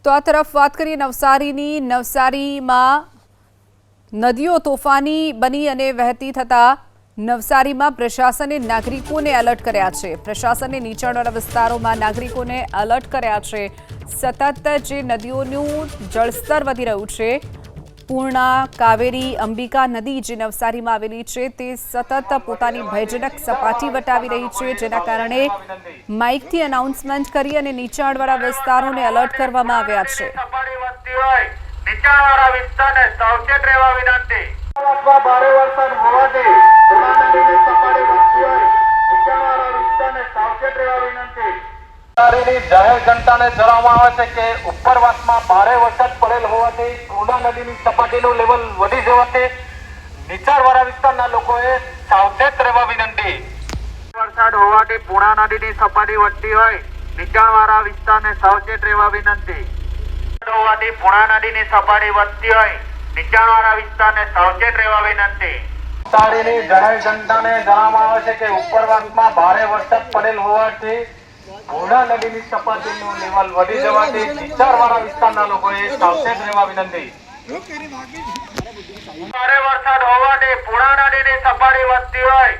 તો આ તરફ વાત કરીએ નવસારીમાં નદીઓ તોફાની બની અને વહેતી થતા નવસારીમાં પ્રશાસને નાગરિકોને એલર્ટ કર્યા છે। પ્રશાસને નીચાણવાળા વિસ્તારોમાં નાગરિકોને એલર્ટ કર્યા છે। સતત જે નદીઓનું જળસ્તર વધી રહ્યું છે, પૂર્ણા, કાવેરી, અંબિકા નદી જે નવસારીમાં આવેલી છે તે સતત પોતાની ભયજનક સપાટી વટાવી રહી છે, જેના કારણે માઇકથી અનાઉન્સમેન્ટ કરી અને નીચાણવાળા વિસ્તારોને એલર્ટ કરવામાં આવ્યા છે। નીચાણવાળા વિસ્તારને સાવચેત રહેવા વિનંતી। ભારે વરસાદ હોવાથી પૂર્ણા નદીની સપાટી વધતી હોય નીચાણવાળા વિસ્તારને સાવચેત રહેવા વિનંતી। નવસારીની જાહેર જનતાને જણાવવામાં આવે છે કે ઉપરવાસમાં ભારે વરસાદ પડેલ હોવાથી પૂર્ણા નદીની સપાટીનું લેવલ વધી જવાથી નીચાણવાળા વિસ્તારના લોકોએ સાવચેત રહેવા વિનંતી। વરસાદ હોવાથી પૂર્ણા નદીની સપાટી વધતી હોય નીચાણવાળા વિસ્તારને સાવચેત રહેવા વિનંતી। હોવાથી પૂર્ણા નદીની સપાટી વધતી હોય નીચાણવાળા વિસ્તારને સાવચેત રહેવા વિનંતી। નવસારીની જાહેર જનતાને જણાવવામાં આવે છે કે ઉપરવાસમાં ભારે વરસાદ પડેલ હોવાથી પૂર્ણા નદીની સપાટીનું લેવલ વધી જવાથી નીચાણવાળા વિસ્તારના લોકોએ સાવચેત રહેવા વિનંતી। ભારે વરસાદ હોવાથી પૂર્ણા નદીની સપાટી વધતી હોય